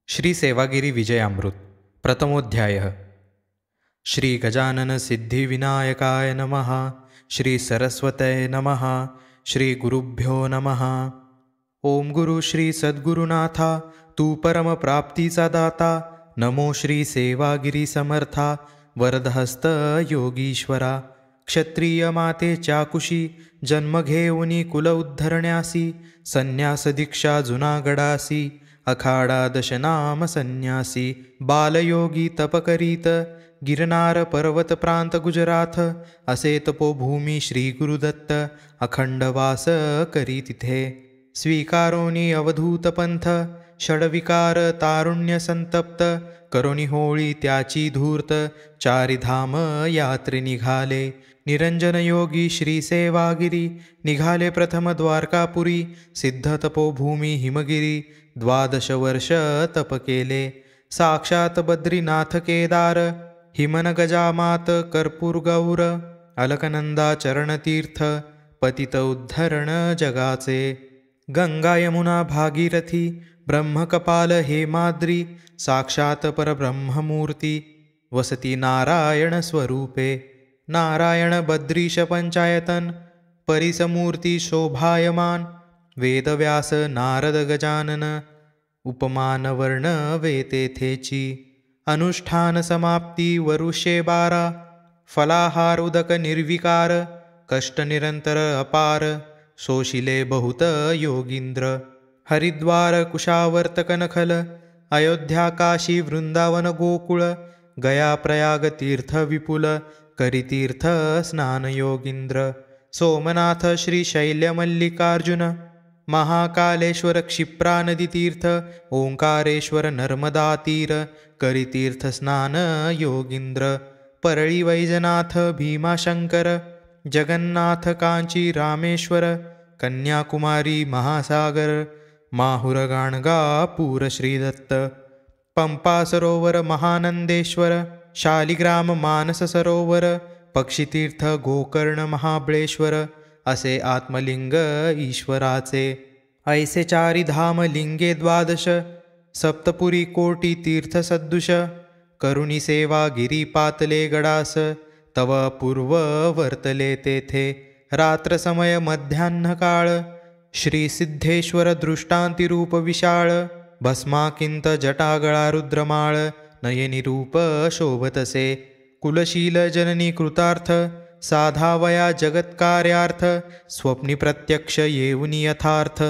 श्री सेवागिरी विजयामृत प्रथमोध्यायः। श्री गजानन सिद्धिविनायकाय नमः। श्री सरस्वतये नमः। श्री गुरुभ्यो नमः। ओम गुरु श्री सद्गुरुनाथा, तू परम प्राप्तीचा दाता। नमो श्री सेवागिरी समर्था, वरदहस्त योगीश्वरा। क्षत्रिय माते चाकुशी, जन्म घेऊनी कुल उद्धरण्यासी। संन्यास दीक्षा जुनागडासी, अखाडा दशनाम संन्यासी। बालयोगी तप करीत, गिरनार पर्वत प्रांत गुजरात। असे तपोभूमी श्री गुरुदत्त, अखंडवास करी तिथे। स्वीकारोनी अवधूत पंथ, षडविकार तारुण्य संतप्त। करोनी होळी त्याची धूर्त, चारिधाम यात्रे निघाले। निरंजन योगी श्री सेवागिरी, निघाले प्रथम द्वारकापुरी। सिद्ध तपोभूमी हिमगिरी, 12 वर्ष तप केले। साक्षात बद्रीनाथ केदार, हिमन गजामात कर्पूर गौर। अलकनंदा चरणतीर्थ, पतित उद्धरण जगाचे। गंगा यमुना भागीरथी, ब्रह्मकपाल हेमाद्री। साक्षात परब्रह्ममूर्ती, वसती नारायण स्वरूपे। नारायण बद्रीश पंचायतन, परिसमूर्ती शोभायमान। वेदव्यास नारद गजानन, उपमान वर्ण वेतेथेची। अनुष्ठान समाप्ती वरुषे 12, फलाहार उदक निर्विकार। कष्ट निरंतर अपार, शोषिले बहुत योगींद्र। हरिद्वार कुशावर्तक नखल, अयोध्या काशी वृंदावन गोकुळ। गया प्रयाग तीर्थ विपुल, करी तीर्थ स्नान योगींद्र। सोमनाथ श्री शैल्य मल्लिकार्जुन, महाकालेश्वर क्षिप्रा नदी तीर्थ। ओंकारेश्वर नर्मदा तीर, करी तीर्थ स्नान योगींद्र। परळी वैजनाथ भीमाशंकर, जगन्नाथ कांची रामेश्वर। कन्याकुमारी महासागर, माहुर गाणगापूर श्रीदत्त। पंपा सरोवर महानंदेश्वर, शालिग्राम मानस सरोवर। पक्षीतीर्थ गोकर्ण महाबळेश्वर, असे आत्मलिंग ईश्वराचे। ऐसे चारी धाम लिंगे 12, सप्तपुरी कोटी तीर्थ सदृश। करुणी सेवा गिरी पातले गडास, तव पूर्व वर्तले तेथे। रात्र समय मध्यान्ह काळ, श्री सिद्धेश्वर दृष्टांती रूप विशाळ। भस्माकिंत जटागळा रुद्रमाळ, नयनी रूप शोभतसे। कुलशील जननी कृतार्थ, साधावया जगत्कार्यार्थ। स्वप्नी प्रत्यक्ष येऊनी यथार्थ,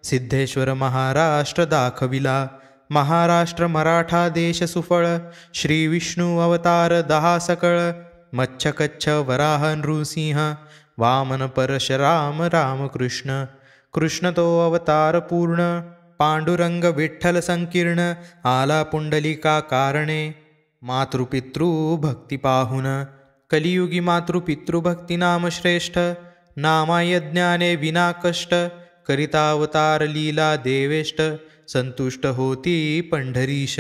सिद्धेश्वर महाराष्ट्र दाखविला। महाराष्ट्र मराठा देश सुफळ, श्री विष्णू अवतार 10 सकळ। मच्छ कच्छ वराह नृसिंह, वामन परशुराम रामकृष्ण। कृष्ण तो अवतार पूर्ण, पांडुरंग विठ्ठल संकीर्ण। आला पुंडलिका कारणे, मातृपितृ भक्ती पाहुन। कलियुगी मातृपितृभक्ती नाम श्रेष्ठ, नामायज्ञाने विना कष्ट। करितावतार लीला देवेष्ट, संतुष्ट होती पंढरीश।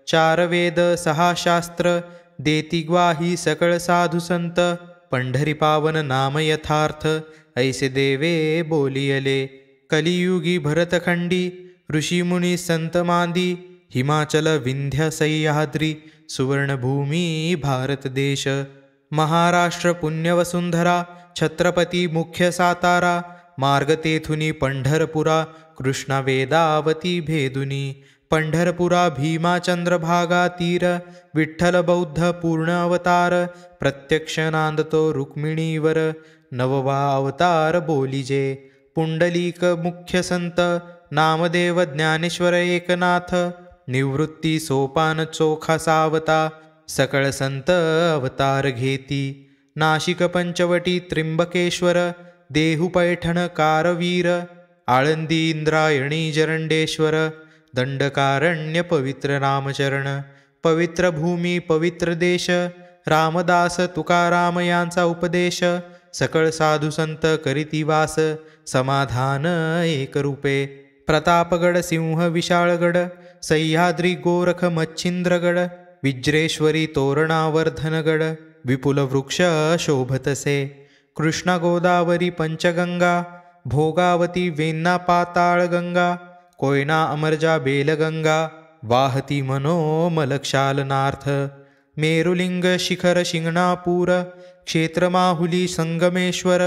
4 वेद 6 शास्त्र, देती ग्वाही सकळ साधु संत। पंढरी पावन नाम यथार्थ, ऐसे देवे बोलियले। कलियुगी भरतखंडी, ऋषीमुनी संत मांदी। हिमाचल विंध्य सह्याद्री, सुवर्णभूमी भारत देश। महाराष्ट्र पुण्यवसुंधरा, छत्रपती मुख्य सातारा। मार्ग तेथुनी पंढरपुरा, कृष्णा वेदावती भेदुनी। पंढरपुरा भीमा चंद्रभागा तीर, विठ्ठल बौद्ध पूर्ण अवतार। प्रत्यक्ष नांदतो रुक्मिणीवर, नववा अवतार बोलिजे। पुंडलीक मुख्य संत, नामदेव ज्ञानेश्वर एकनाथ। निवृत्ती सोपान चोखा सावता, सकळ संत अवतार घेती। नाशिक पंचवटी त्र्यंबकेश्वर, देहू पैठण कारवीर। आळंदी इंद्रायणी जरंडेश्वर, दंडकारण्य पवित्र रामचरण। पवित्र भूमी पवित्र देश, रामदास तुकाराम यांचा उपदेश। सकळ साधु संत करीती वास, समाधान एकरूपे। प्रतापगड सिंह विशाळगड, सह्याद्री गोरख मच्छिंद्रगड। विज्रेश्वरी तोरणावर्धनगड, विपुल वृक्ष शोभतसे। कृष्णा गोदावरी पंचगंगा, भोगावती वेण्णा पाताळगंगा। कोयना अमरजा बेलगंगा, वाहती मनोमलक्षालनार्थ मेरुलिंग शिखर शिंगणापूर क्षेत्र माहुली संगमेश्वर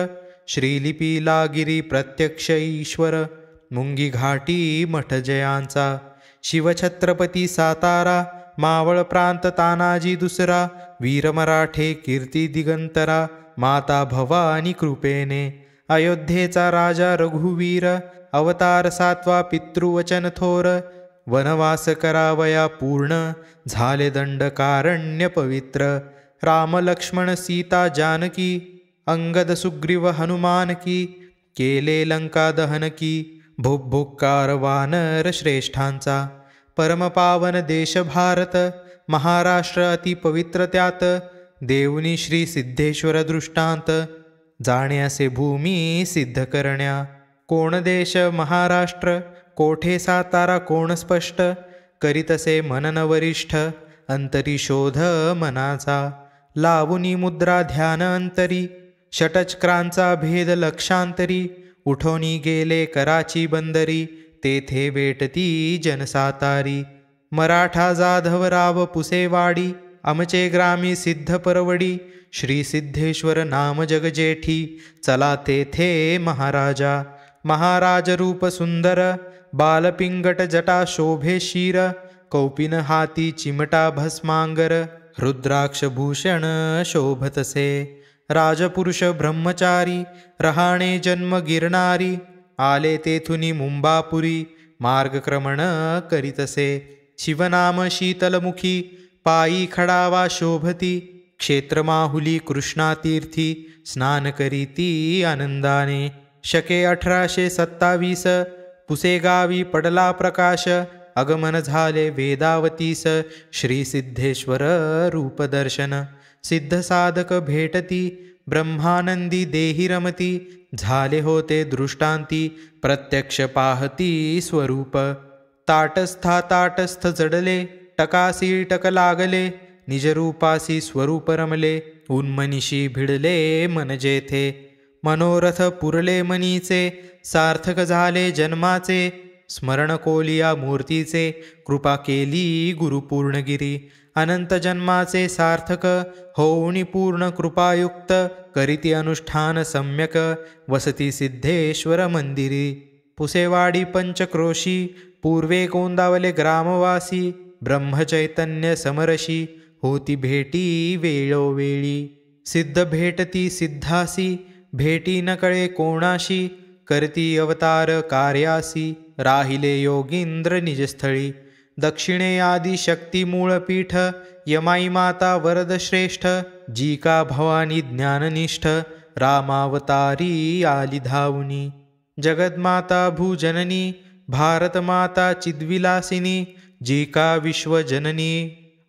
श्रीलिपी लागिरी प्रत्यक्ष ईश्वर मुंगी घाटी मठ जयांचा शिवछत्रपती सातारा मावळ प्रांत तानाजी दुसरा वीर मराठे कीर्ती दिगंतरा माता भवानी कृपेने अयोध्येचा राजा रघुवीर अवतार सातवा पितृवचन थोर वनवास करावया पूर्ण झाले दंडकारण्य पवित्र राम लक्ष्मण सीता जानकी अंगद सुग्रीव हनुमान की केले लंका दहन की भुभुक्कार वानर श्रेष्ठांचा परमपावन देश भारत महाराष्ट्र अति पवित्र त्यात देवनी श्री सिद्धेश्वर दृष्टांत जाण्यासे भूमी सिद्ध करण्या कोण देश महाराष्ट्र कोठे सातारा कोण स्पष्ट करीतसे मनन वरिष्ठ अंतरी शोध मनाचा लावुनी मुद्रा ध्यान अंतरी षटचक्रांचा भेद लक्षांतरी उठोनी गेले कराची बंदरी तेथे भेटती जनसातारी मराठा जाधव राव पुसेवाडी आमचे ग्रामी सिद्ध परवडी श्री सिद्धेश्वर नाम जगजेठी चला तेथे महाराजा महाराज रूप सुंदर बालपिंगट जटा शोभे शीर कौपिन हाती चिमटा भस्मांगर रुद्राक्ष भूषण शोभतसे राजपुरुष ब्रह्मचारी रहाणे जन्म गिरणारी आले तेथुनी मुंबापुरी मार्गक्रमण करीतसे शिवनाम शीतलमुखी पायी खडावा शोभती क्षेत्र माहुली कृष्णातीर्थी स्नान करीती आनंदाने शके 1827 पुसेगावी पडला प्रकाश आगमन झाले वेदावतीस श्री सिद्धेश्वर रूपदर्शन सिद्ध साधक भेटती ब्रह्मानंदी देही रमती झाले होते दृष्टांती प्रत्यक्ष पाहती स्वरूप ताटस्थ जडले टकासी टक लागले निजरूपासी स्वरूप रमले उन्मनीशी भिडले मन जेथे मनोरथ पुरले मनीचे सार्थक झाले जन्माचे स्मरण कोलिया मूर्तीचे कृपा केली गुरुपूर्णगिरी अनंत जन्माचे सार्थक होऊनी पूर्ण कृपायुक्त करीती अनुष्ठान सम्यक वसती सिद्धेश्वर मंदिरी पुसेवाडी पंचक्रोशी पूर्वे गोंदावले ग्रामवासी ब्रह्मचैतन्य समरशी होती भेटी वेळोवेळी सिद्ध भेटती सिद्धासी भेटी न कळे कोणाशी करती अवतार कार्यासी राहिले योगींद्र निजस्थळी दक्षिणे आदी शक्ती मूळपीठ यमाई माता वरद श्रेष्ठ जी का भवानी ज्ञाननिष्ठ रामावतारी आली धावुनी जगन्माता भूजननी भारतमाता चिद्विलासिनी जी का विश्वजननी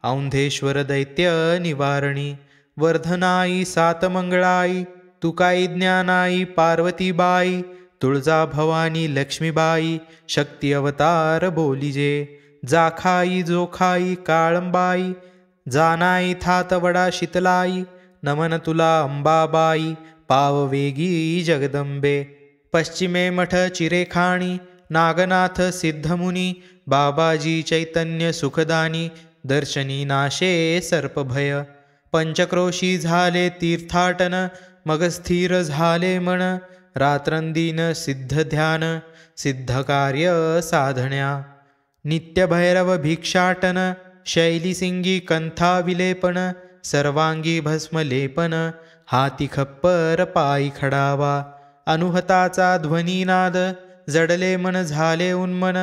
औंधेश्वर दैत्य निवारणी वर्धनाई सातमंगळाई तुकाई ज्ञानाई पार्वतीबाई तुळजा भवानी लक्ष्मीबाई शक्ती अवतार बोलिजे जाखाई जोखाई काळंबाई जानाई थातवडा शीतलाई नमन तुला अंबाबाई पाववेगी जगदंबे पश्चिमे मठ चिरेखाणी नागनाथ सिद्धमुनी बाबाजी चैतन्य सुखदानी दर्शनी नाशे सर्पभय पंचक्रोशी झाले तीर्थाटन मग स्थिर झाले मन रात्रंदिन सिद्ध ध्यान सिद्ध कार्य साधण्या नित्य भैरव भिक्षाटन शैलीसिंगी कंथा विलेपन सर्वांगी भस्म लेपन हाती खप्पर पायी खडावा अनुहताचा ध्वनीनाद जडले मन झाले उन्मन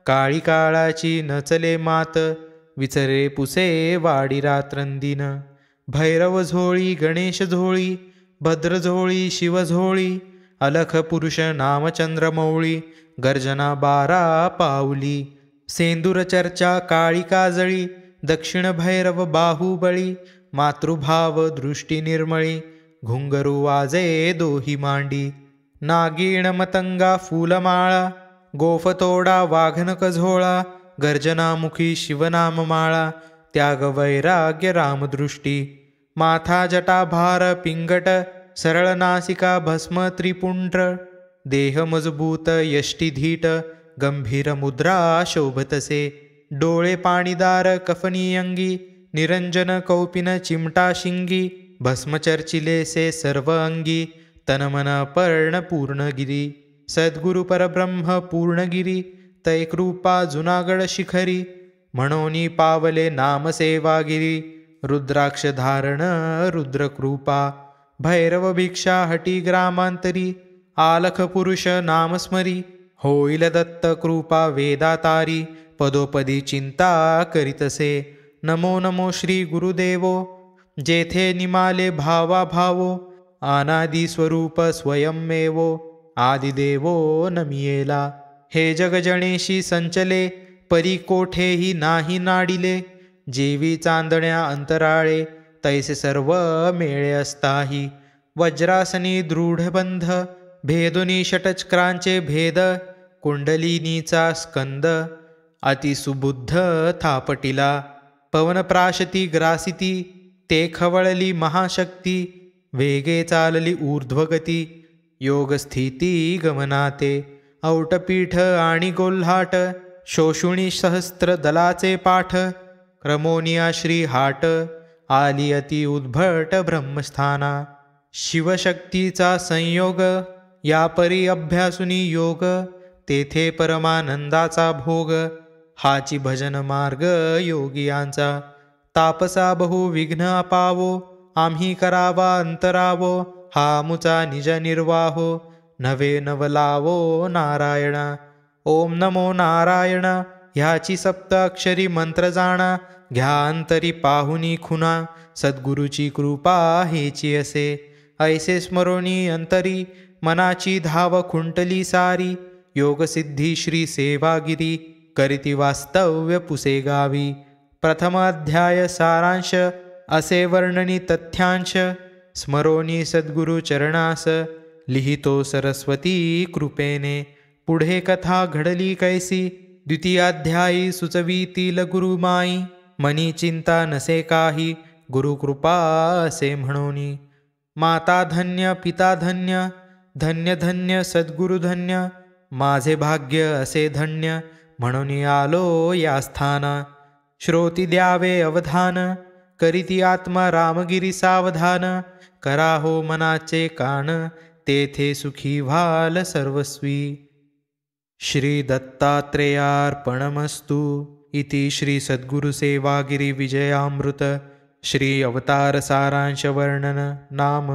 काळी काळाची नचले मात विचरे पुसे वाडी रात्रंदिन भैरव झोळी गणेश झोळी भद्र झोळी शिव झोळी अलख पुरुष नामचंद्र मौळी गर्जना 12 पाऊली सेंदूर चर्चा काळी काजळी दक्षिण भैरव बाहुबळी मातृभाव दृष्टी निर्मळी घुंगरू वाजे दोही मांडी नागिण मतंगा फूलमाळा गोफतोडा वाघनक झोळा गर्जनामुखी शिवनाममाळा त्याग वैराग्य रामदृष्टी माथा जटा भार पिंगट सरळ नासिका भस्म त्रिपुंड्र देह मजबूत यष्टी धीट गंभीर मुद्रा शोभतसे डोळे पाणीदार कफनी अंगी, निरंजन कौपिन चिमटा शिंगी, भस्म चर्चिले से सर्व अंगी, तनमन पर्ण पूर्णगिरी. सद्गुरु परब्रह्म पूर्णगिरी, तै कृपा जुनागड शिखरी, म्हणोनी पावले नाम सेवागिरी. रुद्राक्ष धारण रुद्रकृपा, भैरव भिक्षा हटी ग्रामांतरी, आलख पुरुष नामस्मरी, होईल दत्त कृपा वेदातारी, पदोपदी चिंता करीतसे. नमो नमो श्री गुरुदेवो, जेथे निमाले भावा भावो, अनादि स्वरूप स्वयंमेवो, आदिदेवो नमियेला. हे जगजणेशी संचले, परी कोठेही नाही नाडिले, जेवी चांदण्या अंतराळे, तैसे सर्व मेळे असताही. वज्रासनी दृढबंध, भेदुनी षटचक्रांचे भेद, कुंडलिनीचा स्कंद, अतिसुबुद्ध थापटिला. पवनप्राशती ग्रासिती, ते खवळली महाशक्ती, वेगे चालली ऊर्ध्वगती, योगस्थिती गमनाते. औटपीठ आणि गोल्हाट, शोषुणी सहस्त्र दलाचे पाठ, क्रमोनिया श्रीहाट, आली अति उद्भट ब्रह्मस्थाना. शिवशक्तीचा संयोग, या परी अभ्यासुनी योग, तेथे परमानंदाचा भोग, हाची भजन मार्ग योगियांचा. तापसा बहु विघ्न अपावो, आम्ही करावा अंतरावो, हा मुचा निज निर्वाहो, नवे नवलावो नारायणा. ओम नमो नारायण, ह्याची सप्त अक्षरी मंत्र जाणा, घ्या अंतरी पाहुनी खुना, सद्गुरुची कृपा हेची असे. ऐसे स्मरोनी अंतरी, मनाची धाव खुंटली सारी, योगसिद्धी श्री सेवागिरी, करीती वास्तव्य पुसे गावी. प्रथम अध्याय सारांश, असे वर्णनी तथ्यांश, स्मरोनी सद्गुरु चरणास, लिहितो सरस्वती कृपेने. पुढे कथा घडली कैसी, द्वितीयाध्यायी सुचवीतील गुरुमाई, मनी चिंता नसे काही, गुरुकृपा असे म्हणोनी. माता धन्य पिता धन्य, धन्य धन्य सद्गुरु धन्य, माझे भाग्य असे धन्य, म्हणून आलो या स्थाना. श्रोती द्यावे अवधान, करीती आत्मा रामगिरी सावधान, करा हो मनाचे कान, तेथे सुखी व्हाल सर्वस्वी. श्री दत्तात्रेयार्पणमस्तु. इति श्री सद्गुरु सेवागिरी विजयामृत श्री अवतार सारांश वर्णन नाम